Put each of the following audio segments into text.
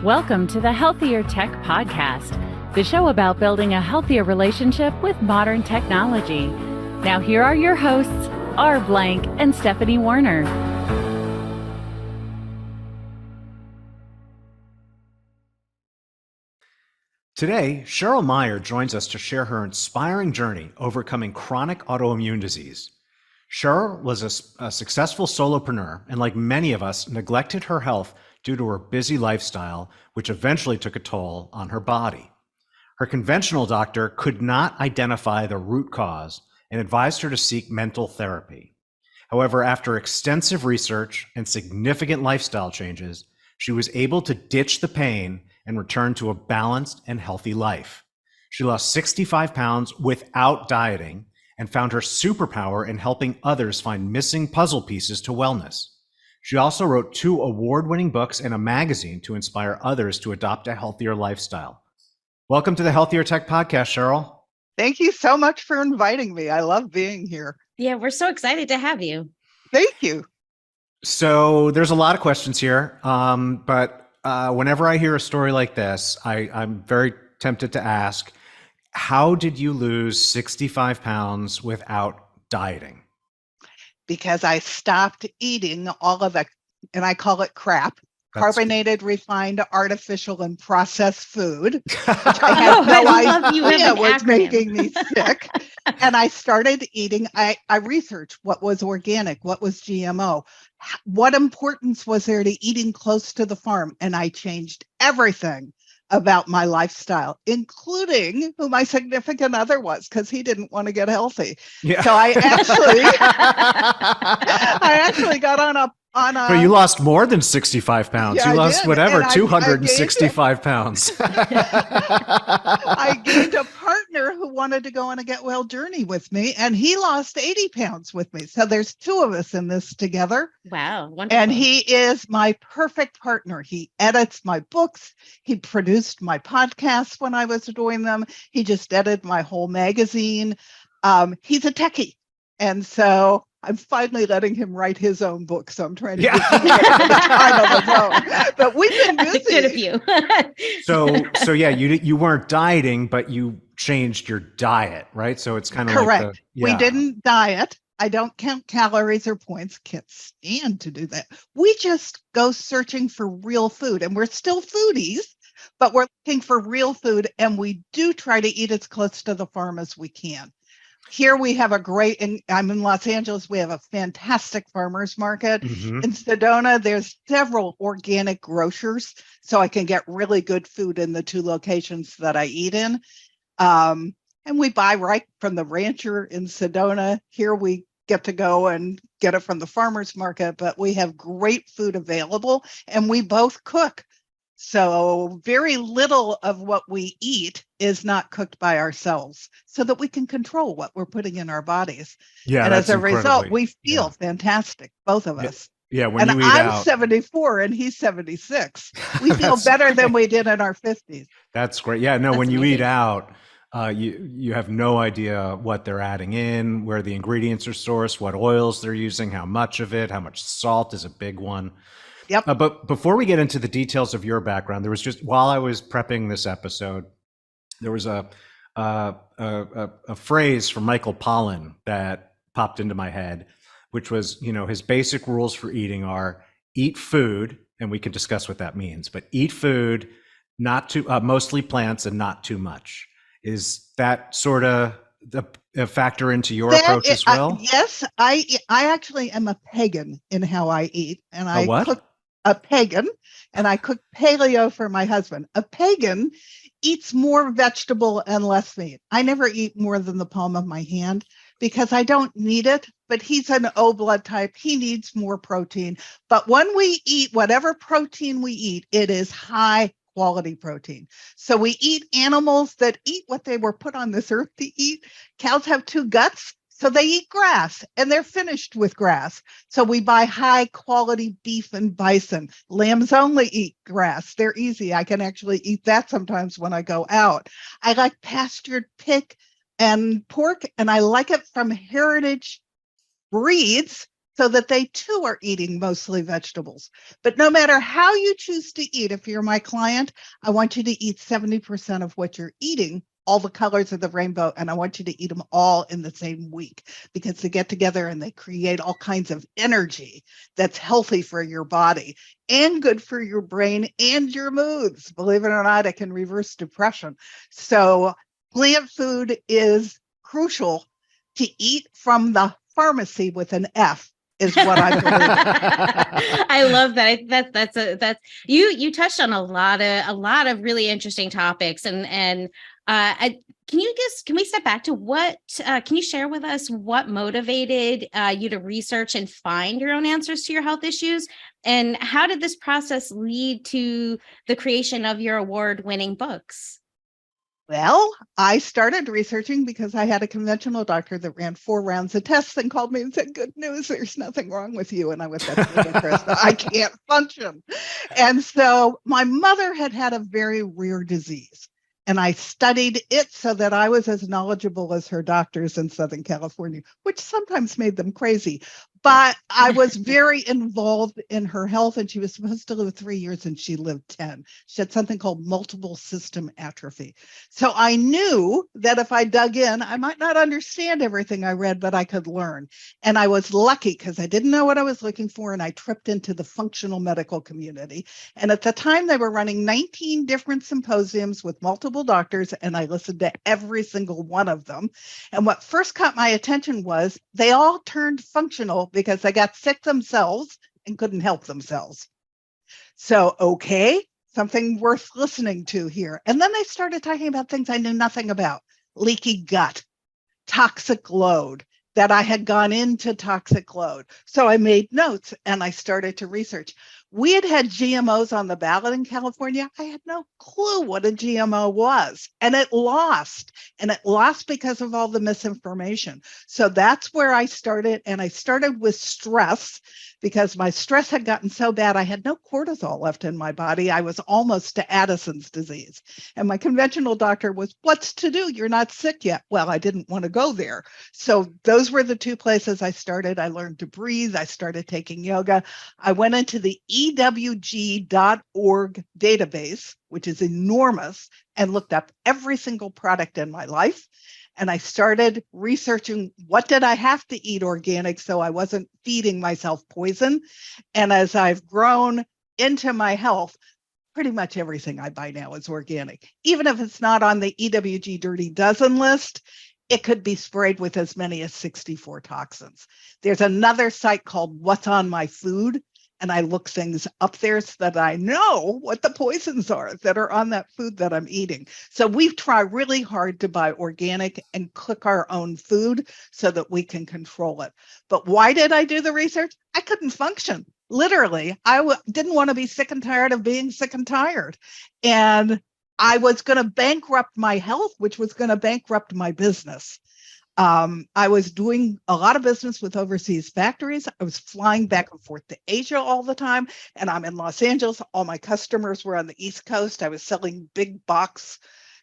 Welcome to the Healthier Tech Podcast, the show about building a healthier relationship with modern technology. Now here are your hosts, R. Blank and Stephanie Warner. Today, Cheryl Meyer joins us to share her inspiring journey overcoming chronic autoimmune disease. Cheryl was a successful solopreneur and, like many of us, neglected her health due to her busy lifestyle, which eventually took a toll on her body. Her conventional doctor could not identify the root cause and advised her to seek mental therapy. However, after extensive research and significant lifestyle changes, she was able to ditch the pain and return to a balanced and healthy life. She lost 65 pounds without dieting and found her superpower in helping others find missing puzzle pieces to wellness. She also wrote 2 award-winning books and a magazine to inspire others to adopt a healthier lifestyle. Welcome to the Healthier Tech Podcast, Cheryl. Thank you so much for inviting me. I love being here. Yeah, we're so excited to have you. Thank you. So there's a lot of questions here, but whenever I hear a story like this, I'm very tempted to ask, how did you lose 65 pounds without dieting? Because I stopped eating all of the, and I call it crap, carbonated, refined, artificial, and processed food, which I had no idea was making me sick. And I started eating, I researched what was organic, what was GMO, what importance was there to eating close to the farm. And I changed everything about my lifestyle, including who my significant other was, because he didn't want to get healthy. Yeah. So I actually got on a. But you lost more than 65 pounds. Yeah, you lost 265 I pounds. I gained a partner who wanted to go on a get well journey with me, and he lost 80 pounds with me. So there's 2 of us in this together. Wow. Wonderful. And he is my perfect partner. He edits my books. He produced my podcasts when I was doing them. He just edited my whole magazine. He's a techie. And so I'm finally letting him write his own book. So I'm trying to get him the time of his own. But we've been busy. Good of you. So yeah, you weren't dieting, but you changed your diet, right? So it's kind of correct. We didn't diet. I don't count calories or points. Can't stand to do that. We just go searching for real food, and we're still foodies, but we're looking for real food, and we do try to eat as close to the farm as we can. Here we have I'm in Los Angeles, we have a fantastic farmers market. Mm-hmm. In Sedona, there's several organic grocers, so I can get really good food in the 2 locations that I eat in. And we buy right from the rancher in Sedona. Here we get to go and get it from the farmers market, but we have great food available, and we both cook. So very little of what we eat is not cooked by ourselves, so that we can control what we're putting in our bodies. Yeah, and as a result, we feel fantastic, both of us. Yeah, when and you eat I'm out, 74 and he's 76. We feel better than we did in our 50s. That's great. Yeah, no, when you eat out, you have no idea what they're adding in, where the ingredients are sourced, what oils they're using, how much of it, how much salt is a big one. Yep. But before we get into the details of your background, there was just, while I was prepping this episode, there was a phrase from Michael Pollan that popped into my head, which was, his basic rules for eating are eat food, and we can discuss what that means, but eat food, not too, mostly plants and not too much. Is that sort of a factor into your approach as well? Yes, I actually am a pagan in how I eat, and I cook. A pagan, and I cook paleo for my husband. A pagan eats more vegetable and less meat. I never eat more than the palm of my hand because I don't need it, but he's an O blood type. He needs more protein. But when we eat, whatever protein we eat, it is high quality protein. So we eat animals that eat what they were put on this earth to eat. Cows have 2 guts. So they eat grass, and they're finished with grass. So we buy high quality beef and bison. Lambs only eat grass. They're easy. I can actually eat that sometimes when I go out. I like pastured pig and pork, and I like it from heritage breeds so that they too are eating mostly vegetables. But no matter how you choose to eat, if you're my client, I want you to eat 70% of what you're eating, all the colors of the rainbow, and I want you to eat them all in the same week, because they get together and they create all kinds of energy that's healthy for your body and good for your brain and your moods. Believe it or not, it can reverse depression. So plant food is crucial to eat from the Farm-acy with an F is what I believe. I love that. That's you touched on a lot of really interesting topics, and can we step back to what can you share with us what motivated you to research and find your own answers to your health issues, and how did this process lead to the creation of your award-winning books? Well, I started researching because I had a conventional doctor that ran 4 rounds of tests and called me and said, "Good news, there's nothing wrong with you." And I went, "That's ludicrous. I can't function." And so my mother had had a very rare disease, and I studied it so that I was as knowledgeable as her doctors in Southern California, which sometimes made them crazy. But I was very involved in her health, and she was supposed to live 3 years and she lived 10. She had something called multiple system atrophy. So I knew that if I dug in, I might not understand everything I read, but I could learn. And I was lucky because I didn't know what I was looking for, and I tripped into the functional medical community. And at the time, they were running 19 different symposiums with multiple doctors, and I listened to every single one of them. And what first caught my attention was they all turned functional because they got sick themselves and couldn't help themselves. So, okay, something worth listening to here. And then they started talking about things I knew nothing about: leaky gut, toxic load, that I had gone into toxic load. So I made notes and I started to research. We had GMOs on the ballot in California. I had no clue what a GMO was. And it lost. And it lost because of all the misinformation. So that's where I started. And I started with stress because my stress had gotten so bad, I had no cortisol left in my body. I was almost to Addison's disease. And my conventional doctor was, "What's to do? You're not sick yet." Well, I didn't want to go there. So those were the 2 places I started. I learned to breathe. I started taking yoga. I went into the EWG.org database, which is enormous, and looked up every single product in my life. And I started researching, what did I have to eat organic so I wasn't feeding myself poison? And as I've grown into my health, pretty much everything I buy now is organic. Even if it's not on the EWG Dirty Dozen list, it could be sprayed with as many as 64 toxins. There's another site called What's on My Food, and I look things up there so that I know what the poisons are that are on that food that I'm eating. So we try really hard to buy organic and cook our own food so that we can control it. But why did I do the research? I couldn't function. Literally, didn't want to be sick and tired of being sick and tired. And I was going to bankrupt my health, which was going to bankrupt my business. I was doing a lot of business with overseas factories. I was flying back and forth to Asia all the time, and I'm in Los Angeles. All my customers were on the East Coast. I was selling big box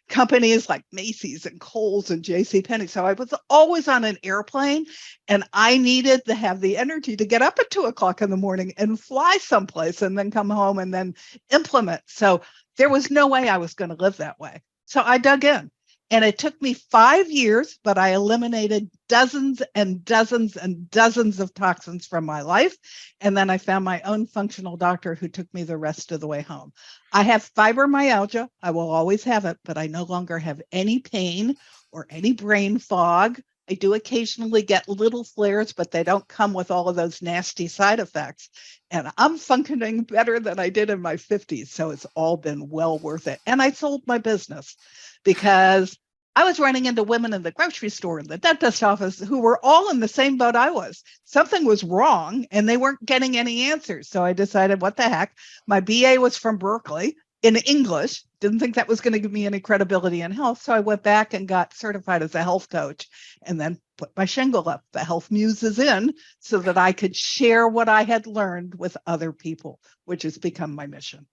companies like Macy's and Kohl's and JCPenney. So I was always on an airplane, and I needed to have the energy to get up at 2:00 in the morning and fly someplace and then come home and then implement. So there was no way I was going to live that way. So I dug in. And it took me 5 years, but I eliminated dozens and dozens and dozens of toxins from my life. And then I found my own functional doctor who took me the rest of the way home. I have fibromyalgia. I will always have it, but I no longer have any pain or any brain fog. I do occasionally get little flares, but they don't come with all of those nasty side effects. And I'm functioning better than I did in my 50s. So it's all been well worth it. And I sold my business because I was running into women in the grocery store and the dentist office who were all in the same boat I was. Something was wrong and they weren't getting any answers. So I decided, what the heck? My BA was from Berkeley in English. Didn't think that was going to give me any credibility in health. So I went back and got certified as a health coach and then put my shingle up, the Health Muses in, so that I could share what I had learned with other people, which has become my mission.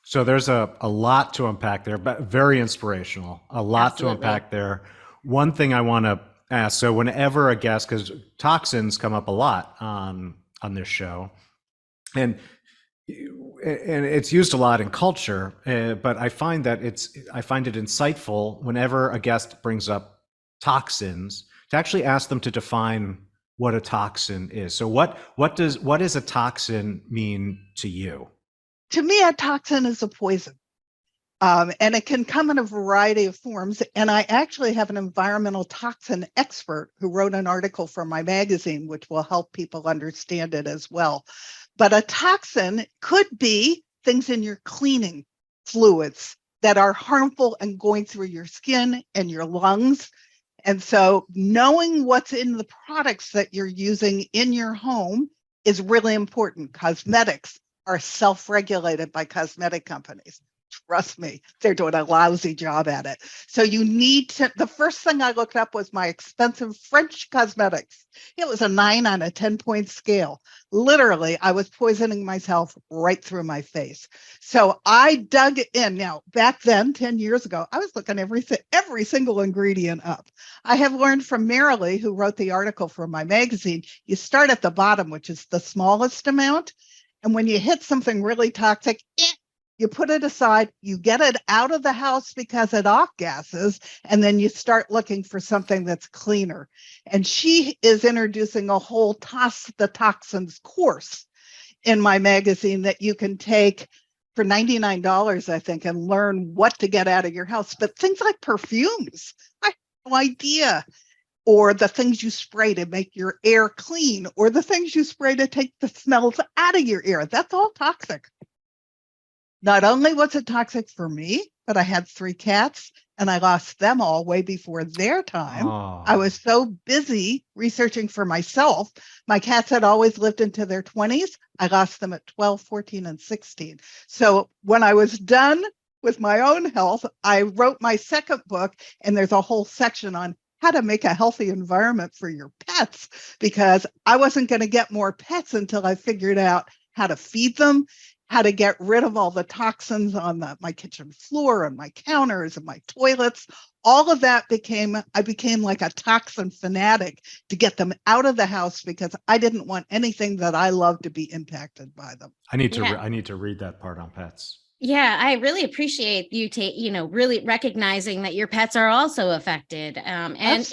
So there's a lot to unpack there, but very inspirational, a lot Absolutely. to unpack there. One thing I want to ask, so whenever a guest, because toxins come up a lot on on this show, and it's used a lot in culture. But I find that I find it insightful whenever a guest brings up toxins to actually ask them to define what a toxin is. So what does a toxin mean to you? To me, a toxin is a poison. And it can come in a variety of forms. And I actually have an environmental toxin expert who wrote an article for my magazine, which will help people understand it as well. But a toxin could be things in your cleaning fluids that are harmful and going through your skin and your lungs. And so knowing what's in the products that you're using in your home is really important. Cosmetics are self-regulated by cosmetic companies. Trust me, they're doing a lousy job at it. So you need to, the first thing I looked up was my expensive French cosmetics. It was a 9 on a 10-point scale. Literally, I was poisoning myself right through my face. So I dug in. Now, back then, 10 years ago, I was looking every single ingredient up. I have learned from Marilee, who wrote the article for my magazine, you start at the bottom, which is the smallest amount. And when you hit something really toxic, you put it aside, you get it out of the house because it off gases, and then you start looking for something that's cleaner. And she is introducing a whole Toss the Toxins course in my magazine that you can take for $99, I think, and learn what to get out of your house. But things like perfumes, I have no idea. Or the things you spray to make your air clean, or the things you spray to take the smells out of your air. That's all toxic. Not only was it toxic for me, but I had 3 cats and I lost them all way before their time. Oh. I was so busy researching for myself. My cats had always lived into their 20s. I lost them at 12, 14, and 16. So when I was done with my own health, I wrote my second book, and there's a whole section on how to make a healthy environment for your pets, because I wasn't going to get more pets until I figured out how to feed them, how to get rid of all the toxins on my kitchen floor and my counters and my toilets. All of that I became like a toxin fanatic to get them out of the house, because I didn't want anything that I love to be impacted by them. I need to read that part on pets. Yeah, I really appreciate you really recognizing that your pets are also affected, and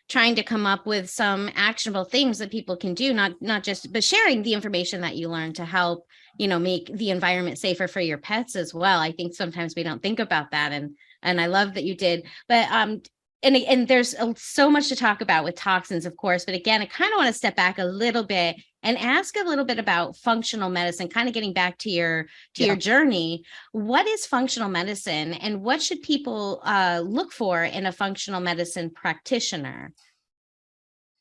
trying to come up with some actionable things that people can do, not just, but sharing the information that you learn to help, make the environment safer for your pets as well. I think sometimes we don't think about that, and I love that you did. But and there's so much to talk about with toxins, of course. But again, I kind of want to step back a little bit and ask a little bit about functional medicine, kind of getting back to your journey. What is functional medicine, and what should people look for in a functional medicine practitioner?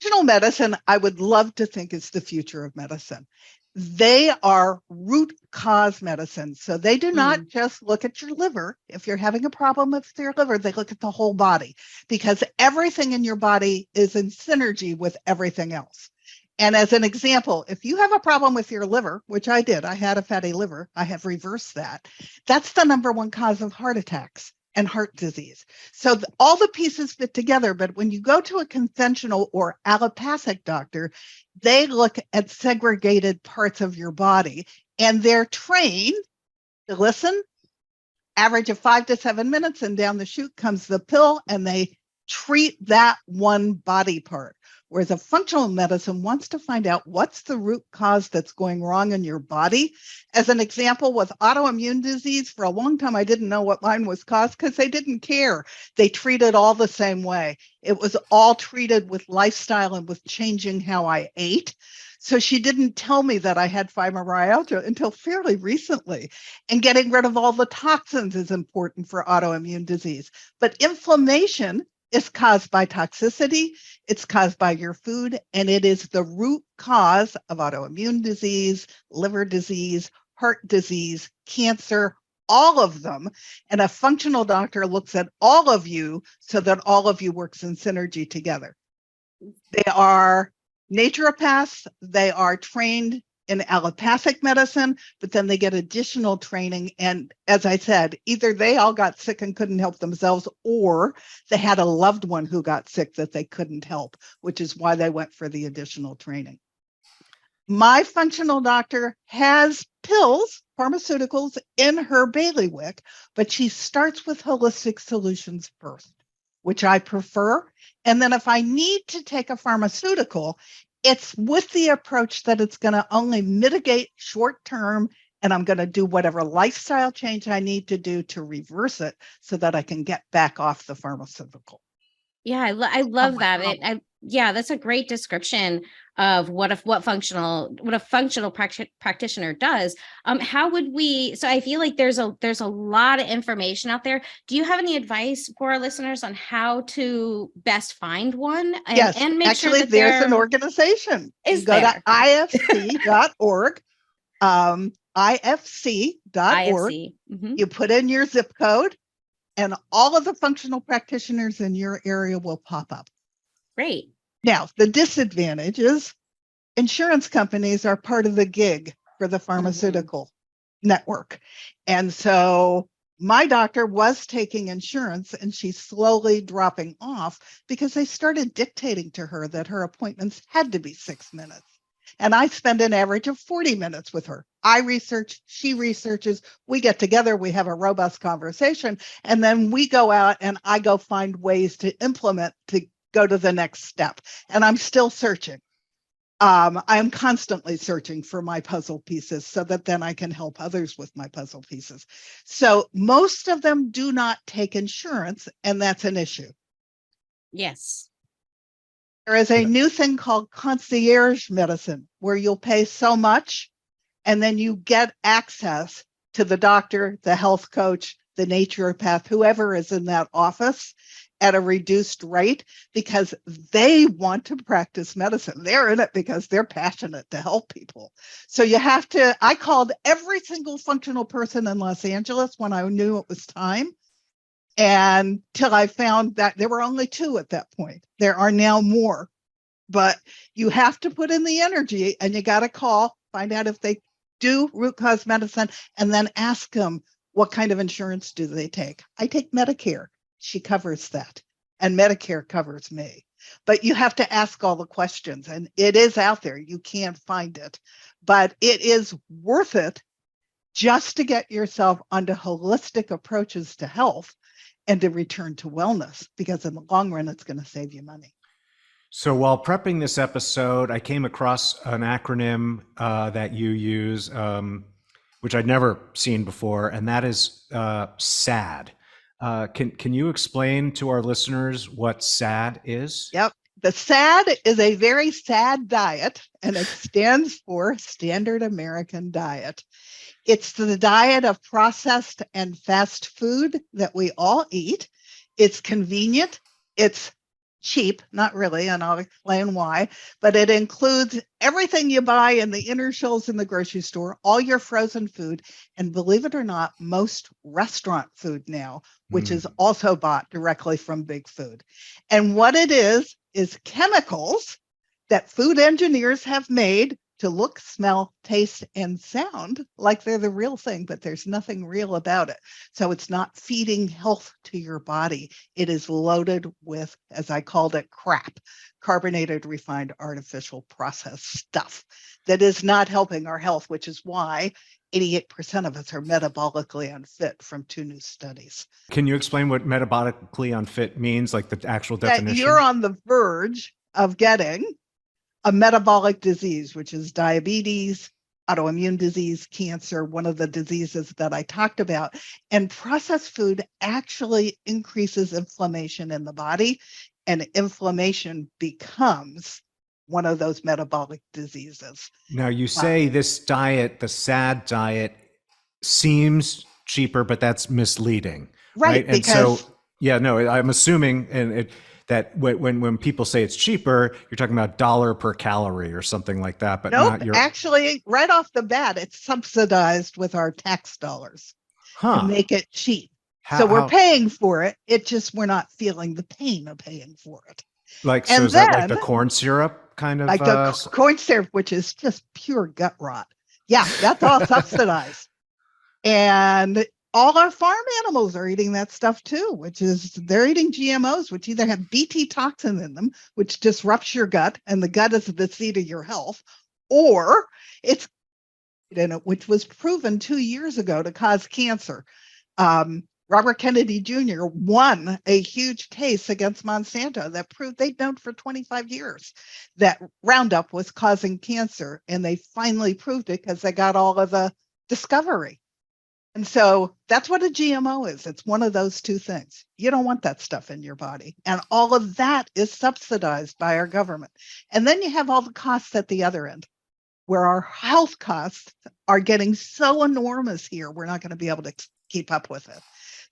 Functional medicine, I would love to think, is the future of medicine. They are root cause medicine. So they do not just look at your liver. If you're having a problem with your liver, they look at the whole body, because everything in your body is in synergy with everything else. And as an example, if you have a problem with your liver, which I did, I had a fatty liver, I have reversed that. That's the number 1 cause of heart attacks and heart disease. So all the pieces fit together. But when you go to a conventional or allopathic doctor, they look at segregated parts of your body, and they're trained to listen, average of 5 to 7 minutes, and down the chute comes the pill, and they treat that one body part. Whereas a functional medicine wants to find out what's the root cause that's going wrong in your body. As an example, with autoimmune disease, for a long time, I didn't know what mine was caused because they didn't care. They treated all the same way. It was all treated with lifestyle and with changing how I ate. So she didn't tell me that I had fibromyalgia until fairly recently. And getting rid of all the toxins is important for autoimmune disease. But inflammation is caused by toxicity, it's caused by your food, and it is the root cause of autoimmune disease, liver disease, heart disease, cancer, all of them. And a functional doctor looks at all of you so that all of you works in synergy together. They are naturopaths, they are trained in allopathic medicine, but then they get additional training. And as I said, either they all got sick and couldn't help themselves, or they had a loved one who got sick that they couldn't help, which is why they went for the additional training. My functional doctor has pills, pharmaceuticals in her bailiwick, but she starts with holistic solutions first, which I prefer. And then if I need to take a pharmaceutical, it's with the approach that it's going to only mitigate short term, and I'm going to do whatever lifestyle change I need to do to reverse it so that I can get back off the pharmaceutical. Yeah, I love that. Yeah, that's a great description of what a functional practitioner does. How would we? So I feel like there's a lot of information out there. Do you have any advice for our listeners on how to best find one Yes, and make actually, sure that there's an organization. You go to ifc.org, ifc.org. IFC. Mhm. You put in your zip code, and all of the functional practitioners in your area will pop up. Great. Now, the disadvantage is insurance companies are part of the gig for the pharmaceutical network. And so my doctor was taking insurance, and she's slowly dropping off because they started dictating to her that her appointments had to be 6 minutes. And I spend an average of 40 minutes with her. I research, she researches, we get together, we have a robust conversation, and then we go out and I go find ways to implement to go to the next step. And I'm still searching. I'm constantly searching for my puzzle pieces so that then I can help others with my puzzle pieces. So most of them do not take insurance, and that's an issue. Yes. There is a new thing called concierge medicine where you'll pay so much and then you get access to the doctor, the health coach, the naturopath, whoever is in that office at a reduced rate because they want to practice medicine. They're in it because they're passionate to help people. So you have to, I called every single functional person in Los Angeles when I knew it was time. And till I found that there were only 2 at that point. There are now more, but you have to put in the energy and you got to call, find out if they do root cause medicine, and then ask them what kind of insurance do they take. I take Medicare. She covers that, and Medicare covers me. But you have to ask all the questions, and it is out there. You can't find it, but it is worth it just to get yourself onto holistic approaches to health and to return to wellness, because in the long run, it's going to save you money. So while prepping this episode, I came across an acronym that you use, which I'd never seen before, and that is SAD. Can you explain to our listeners what SAD is? Yep. The SAD is a very sad diet, and it stands for Standard American Diet. It's the diet of processed and fast food that we all eat. It's convenient. It's cheap, not really, and I'll explain why, but it includes everything you buy in the inner shelves in the grocery store, all your frozen food, and believe it or not, most restaurant food now, which is also bought directly from Big Food. And what it is chemicals that food engineers have made to look, smell, taste, and sound like they're the real thing, but there's nothing real about it. So it's not feeding health to your body. It is loaded with, as I called it, crap, carbonated, refined, artificial, processed stuff that is not helping our health, which is why 88% of us are metabolically unfit from 2 new studies. Can you explain what metabolically unfit means, like the actual definition? You're on the verge of getting a metabolic disease, which is diabetes, autoimmune disease, cancer, one of the diseases that I talked about. And processed food actually increases inflammation in the body, and inflammation becomes one of those metabolic diseases. Now, you say this diet, the SAD diet, seems cheaper, but that's misleading. Right? And so, I'm assuming that when people say it's cheaper, you're talking about $1 per calorie or something like that, but nope, not your. Actually, right off the bat, it's subsidized with our tax dollars to make it cheap. So we're paying for it. It just, we're not feeling the pain of paying for it. Like, so is that like the corn syrup kind of? Like the corn syrup, which is just pure gut rot. Yeah, that's all subsidized. And all our farm animals are eating that stuff too, which is they're eating GMOs, which either have Bt toxin in them, which disrupts your gut, and the gut is the seat of your health, or it's in it, which was proven 2 years ago to cause cancer. Robert Kennedy Jr. won a huge case against Monsanto that proved they'd known for 25 years that Roundup was causing cancer. And they finally proved it because they got all of the discovery. And so that's what a GMO is. It's one of those two things. You don't want that stuff in your body. And all of that is subsidized by our government. And then you have all the costs at the other end, where our health costs are getting so enormous here, we're not going to be able to keep up with it.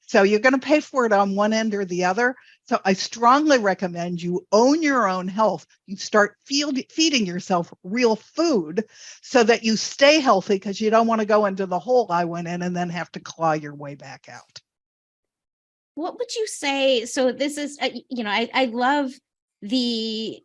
So you're going to pay for it on one end or the other. So I strongly recommend you own your own health. You start feeding yourself real food so that you stay healthy, because you don't want to go into the hole I went in and then have to claw your way back out. What would you say? So this is, I love the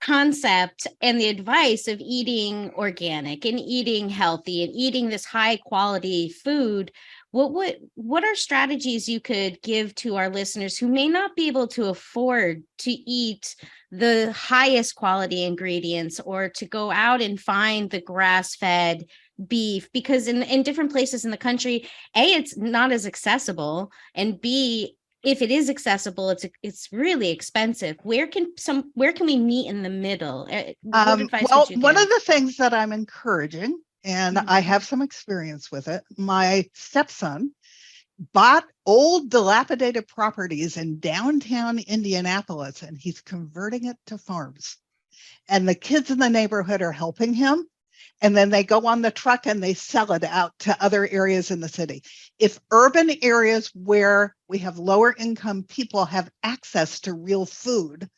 concept and the advice of eating organic and eating healthy and eating this high quality food. What are strategies you could give to our listeners who may not be able to afford to eat the highest quality ingredients, or to go out and find the grass-fed beef? Because in different places in the country, A, it's not as accessible, and B, if it is accessible, it's really expensive. Where can we meet in the middle? What advice would you give? One of the things that I'm encouraging, and I have some experience with it, my stepson bought old dilapidated properties in downtown Indianapolis, and he's converting it to farms. And the kids in the neighborhood are helping him. And then they go on the truck and they sell it out to other areas in the city. If urban areas where we have lower income people have access to real food,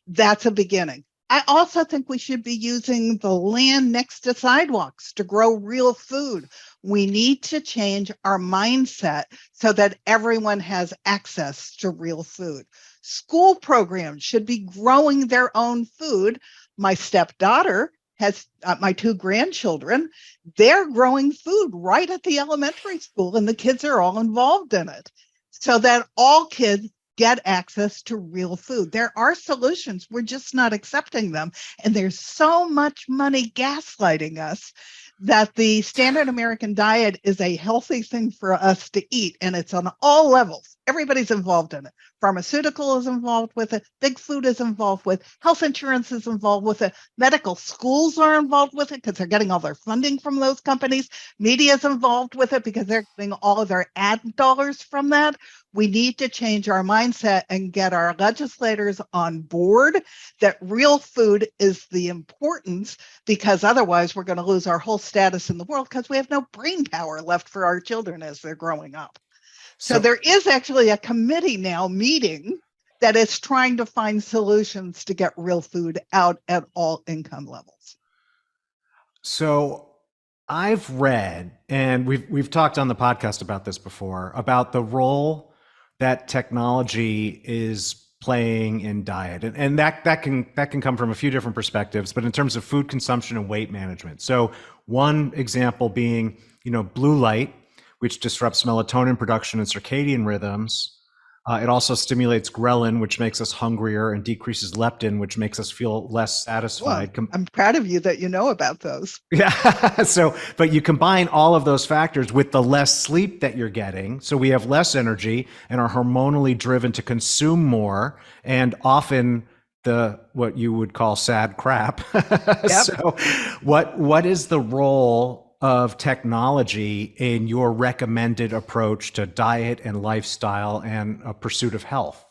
that's a beginning. I also think we should be using the land next to sidewalks to grow real food. We need to change our mindset so that everyone has access to real food. School programs should be growing their own food. My stepdaughter has my two grandchildren. They're growing food right at the elementary school, and the kids are all involved in it so that all kids get access to real food. There are solutions. We're just not accepting them. And there's so much money gaslighting us that the standard American diet is a healthy thing for us to eat. And it's on all levels. Everybody's involved in it. Pharmaceutical is involved with it. Big food is involved with it. Health insurance is involved with it. Medical schools are involved with it because they're getting all their funding from those companies. Media is involved with it because they're getting all of their ad dollars from that. We need to change our mindset and get our legislators on board that real food is the importance, because otherwise we're going to lose our whole status in the world because we have no brain power left for our children as they're growing up. So there is actually a committee now meeting that is trying to find solutions to get real food out at all income levels. So I've read, and we've talked on the podcast about this before, about the role that technology is playing in diet, and that can come from a few different perspectives, but in terms of food consumption and weight management. So one example being, blue light, which disrupts melatonin production and circadian rhythms. It also stimulates ghrelin, which makes us hungrier, and decreases leptin, which makes us feel less satisfied. Well, I'm proud of you that you know about those. Yeah. But you combine all of those factors with the less sleep that you're getting. So we have less energy and are hormonally driven to consume more, and often what you would call sad crap. Yep. So what is the role of technology in your recommended approach to diet and lifestyle and a pursuit of health?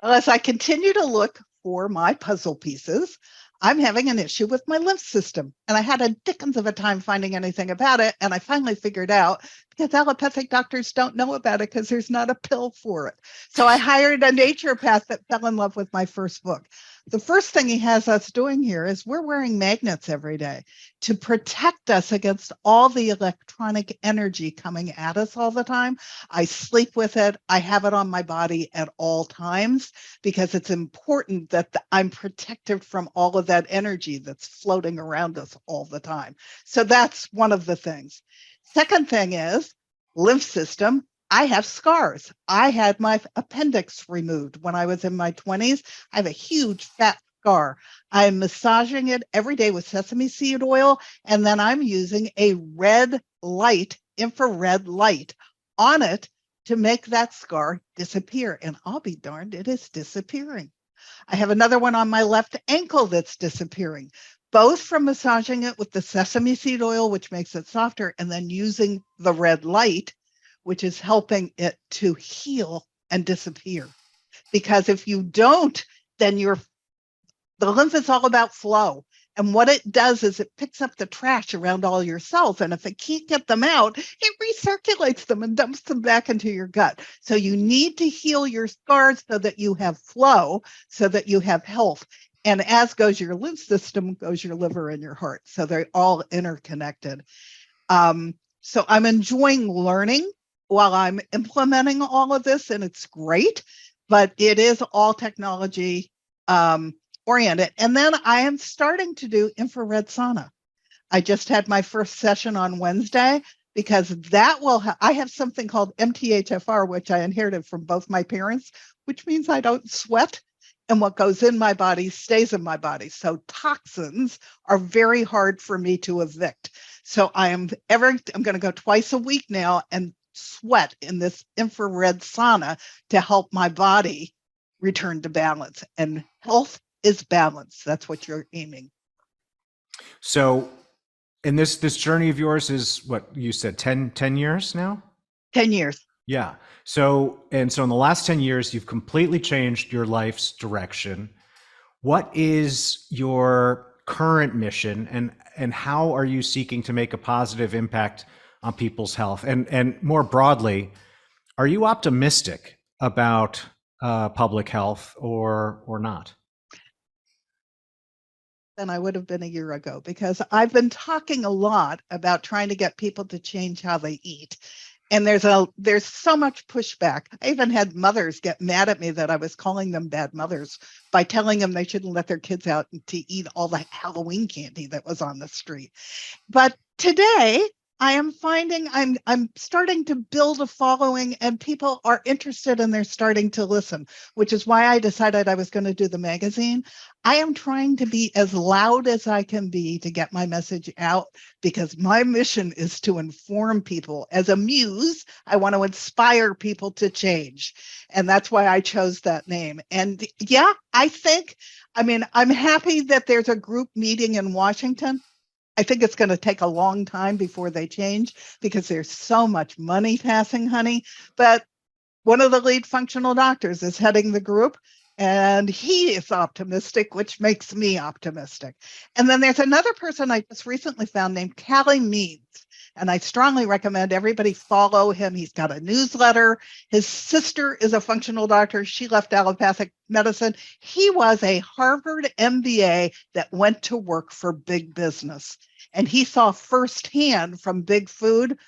Well, as I continue to look for my puzzle pieces, I'm having an issue with my lymph system. And I had a dickens of a time finding anything about it. And I finally figured out, because allopathic doctors don't know about it because there's not a pill for it. So I hired a naturopath that fell in love with my first book. The first thing he has us doing here is we're wearing magnets every day to protect us against all the electronic energy coming at us all the time. I sleep with it. I have it on my body at all times because it's important that I'm protected from all of that energy that's floating around us all the time. So that's one of the things. Second thing is lymph system. I have scars. I had my appendix removed when I was in my 20s. I have a huge fat scar. I'm massaging it every day with sesame seed oil, and then I'm using a red light, infrared light on it to make that scar disappear. And I'll be darned, it is disappearing. I have another one on my left ankle that's disappearing, both from massaging it with the sesame seed oil, which makes it softer, and then using the red light, which is helping it to heal and disappear. Because if you don't, then the lymph is all about flow. And what it does is it picks up the trash around all your cells. And if it can't get them out, it recirculates them and dumps them back into your gut. So you need to heal your scars so that you have flow, so that you have health. And as goes your lymph system, goes your liver and your heart. So they're all interconnected. So I'm enjoying learning while I'm implementing all of this, and it's great, but it is all technology oriented. And then I am starting to do infrared sauna. I just had my first session on Wednesday because that will, I have something called MTHFR, which I inherited from both my parents, which means I don't sweat. And what goes in my body stays in my body. So toxins are very hard for me to evict. So I'm going to go twice a week now and sweat in this infrared sauna to help my body return to balance. And health is balance. That's what you're aiming. So, and this journey of yours is what you said, 10 years now? 10 years. Yeah. So in the last 10 years, you've completely changed your life's direction. What is your current mission, and how are you seeking to make a positive impact on people's health? And more broadly, are you optimistic about public health or not? Than I would have been a year ago, because I've been talking a lot about trying to get people to change how they eat. And there's so much pushback. I even had mothers get mad at me that I was calling them bad mothers by telling them they shouldn't let their kids out to eat all the Halloween candy that was on the street. But today I am finding I'm starting to build a following, and people are interested and they're starting to listen, which is why I decided I was going to do the magazine. I am trying to be as loud as I can be to get my message out, because my mission is to inform people. As a muse, I want to inspire people to change. And that's why I chose that name. And yeah, I'm happy that there's a group meeting in Washington. I think it's going to take a long time before they change because there's so much money passing, honey. But one of the lead functional doctors is heading the group, and he is optimistic, which makes me optimistic. And then there's another person I just recently found named Callie Means. And I strongly recommend everybody follow him. He's got a newsletter. His sister is a functional doctor. She left allopathic medicine. He was a Harvard MBA that went to work for big business. And he saw firsthand from big food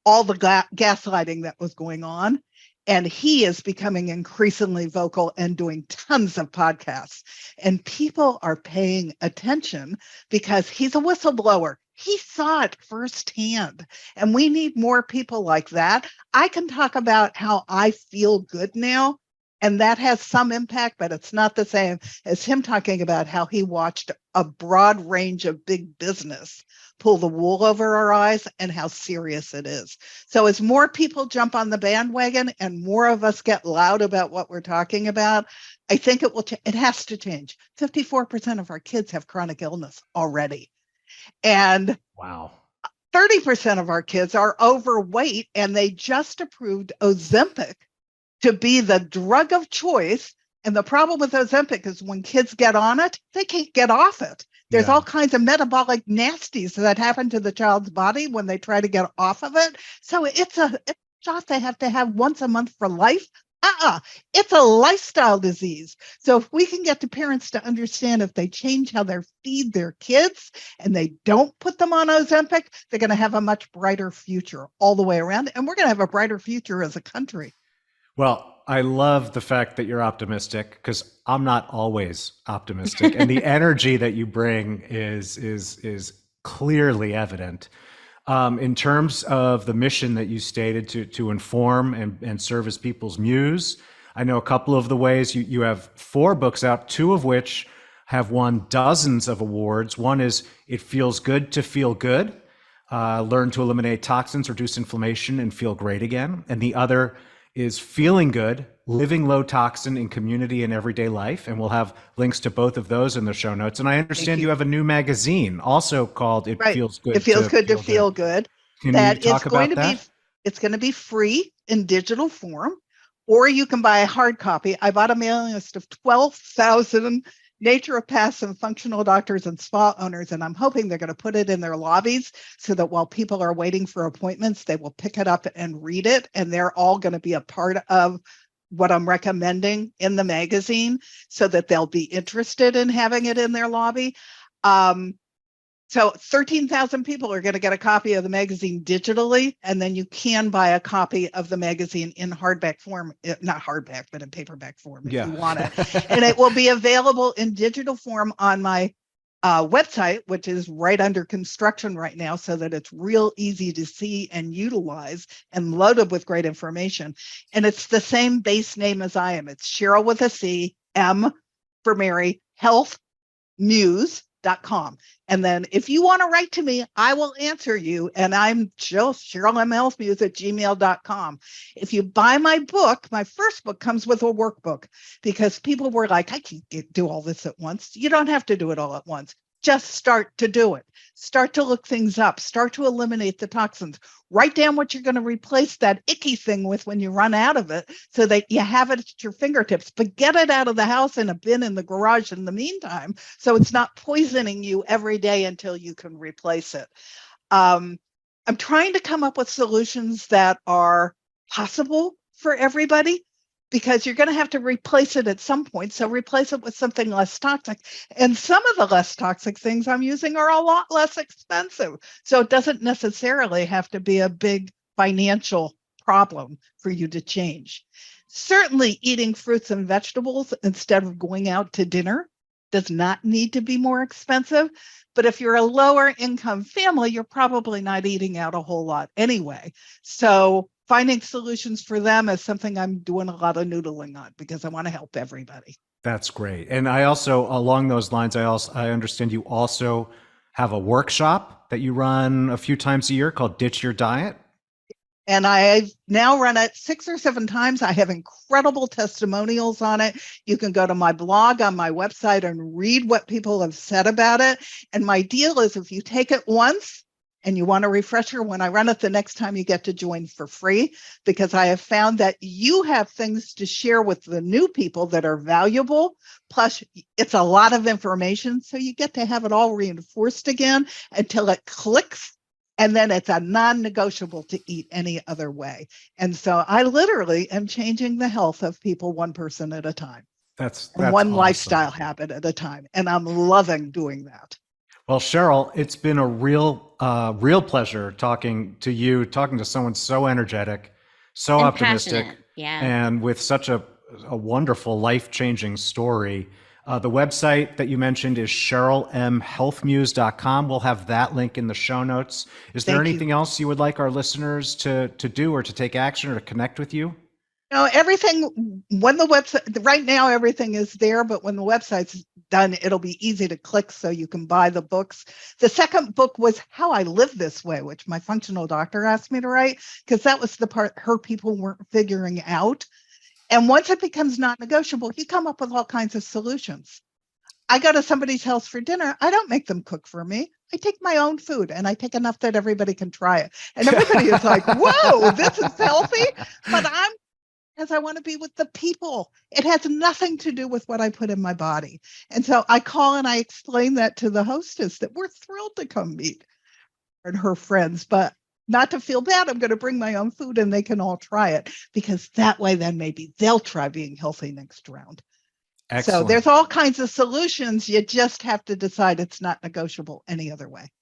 all the gaslighting that was going on. And he is becoming increasingly vocal and doing tons of podcasts. And people are paying attention because he's a whistleblower. He saw it firsthand. And we need more people like that. I can talk about how I feel good now, and that has some impact, but it's not the same as him talking about how he watched a broad range of big business pull the wool over our eyes and how serious it is. So as more people jump on the bandwagon and more of us get loud about what we're talking about, I think it will. It has to change. 54% of our kids have chronic illness already. And wow, 30% of our kids are overweight, and they just approved Ozempic to be the drug of choice. And the problem with Ozempic is when kids get on it, they can't get off it. There's all kinds of metabolic nasties that happen to the child's body when they try to get off of it. So it's a shot they have to have once a month for life. It's a lifestyle disease. So if we can get the parents to understand, if they change how they feed their kids and they don't put them on Ozempic, they're going to have a much brighter future all the way around. And we're going to have a brighter future as a country. Well, I love the fact that you're optimistic, because I'm not always optimistic. And the energy that you bring is clearly evident. In terms of the mission that you stated to inform and serve as people's muse, I know a couple of the ways. You have 4 books out, 2 of which have won dozens of awards. One is It Feels Good to Feel Good, learn to eliminate toxins, reduce inflammation, and feel great again. And the other is Feeling Good, Living Low Toxin in Community and Everyday Life. And we'll have links to both of those in the show notes. And I understand you have a new magazine also called It Feels Good. It Feels Good to Feel Good. Can you talk about that? It's going to be free in digital form, or you can buy a hard copy. I bought a mailing list of 12,000 naturopaths and functional doctors and spa owners, and I'm hoping they're going to put it in their lobbies so that while people are waiting for appointments, they will pick it up and read it, and they're all going to be a part of what I'm recommending in the magazine so that they'll be interested in having it in their lobby. So 13,000 people are going to get a copy of the magazine digitally, and then you can buy a copy of the magazine in hardback form, not hardback, but in paperback form if you want it. And it will be available in digital form on my website, which is right under construction right now, so that it's real easy to see and utilize and loaded with great information. And it's the same base name as I am. It's Cheryl with a C, M for Mary, healthmuse.com. And then if you want to write to me, I will answer you. And I'm just CherylMHealthMuse@gmail.com. If you buy my book, my first book comes with a workbook because people were like, I can't do all this at once. You don't have to do it all at once. Just start to do it. Start to look things up. Start to eliminate the toxins. Write down what you're going to replace that icky thing with when you run out of it so that you have it at your fingertips. But get it out of the house in a bin in the garage in the meantime so it's not poisoning you every day until you can replace it. I'm trying to come up with solutions that are possible for everybody, because you're going to have to replace it at some point. So replace it with something less toxic. And some of the less toxic things I'm using are a lot less expensive. So it doesn't necessarily have to be a big financial problem for you to change. Certainly eating fruits and vegetables instead of going out to dinner does not need to be more expensive. But if you're a lower income family, you're probably not eating out a whole lot anyway. So finding solutions for them is something I'm doing a lot of noodling on because I want to help everybody. That's great. And I also, along those lines, I understand you also have a workshop that you run a few times a year called Ditch Your Diet. And I've now run it 6 or 7 times. I have incredible testimonials on it. You can go to my blog on my website and read what people have said about it. And my deal is if you take it once, and you want a refresher, when I run it the next time, you get to join for free, because I have found that you have things to share with the new people that are valuable. Plus, it's a lot of information. So you get to have it all reinforced again until it clicks. And then it's a non-negotiable to eat any other way. And so I literally am changing the health of people one person at a time. That's one awesome. Lifestyle habit at a time. And I'm loving doing that. Well, Cheryl, it's been a real pleasure talking to you, talking to someone so energetic, so and optimistic, passionate. Yeah, and with such a wonderful, life-changing story. The website that you mentioned is CherylMHealthMuse.com. We'll have that link in the show notes. Is there anything else you would like our listeners to do or to take action or to connect with you? No, everything, when the website, right now, everything is there, but when the website's done, it'll be easy to click so you can buy the books. The second book was How I Live This Way, which my functional doctor asked me to write, because that was the part her people weren't figuring out. And once it becomes not negotiable, you come up with all kinds of solutions. I go to somebody's house for dinner. I don't make them cook for me. I take my own food and I take enough that everybody can try it. And everybody is like, whoa, this is healthy. But because I want to be with the people. It has nothing to do with what I put in my body. And so I call and I explain that to the hostess that we're thrilled to come meet and her friends, but not to feel bad. I'm going to bring my own food and they can all try it, because that way then maybe they'll try being healthy next round. Excellent. So there's all kinds of solutions. You just have to decide it's not negotiable any other way.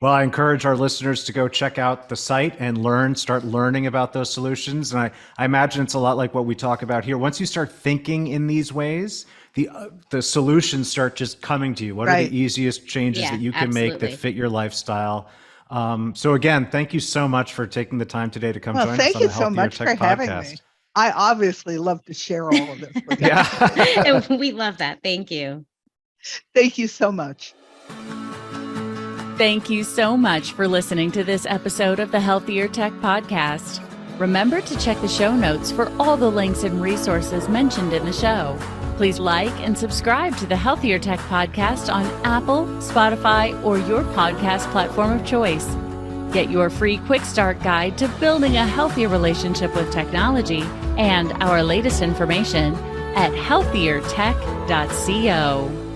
Well, I encourage our listeners to go check out the site and start learning about those solutions. And I imagine it's a lot like what we talk about here. Once you start thinking in these ways, the solutions start just coming to you. What are the easiest changes that you can make that fit your lifestyle? So again, thank you so much for taking the time today to come join us on the Thank you so much Tech for having me. I obviously love to share all of this with you. Yeah. And we love that. Thank you. Thank you so much. Thank you so much for listening to this episode of the Healthier Tech Podcast. Remember to check the show notes for all the links and resources mentioned in the show. Please like and subscribe to the Healthier Tech Podcast on Apple, Spotify, or your podcast platform of choice. Get your free quick start guide to building a healthier relationship with technology and our latest information at healthiertech.co.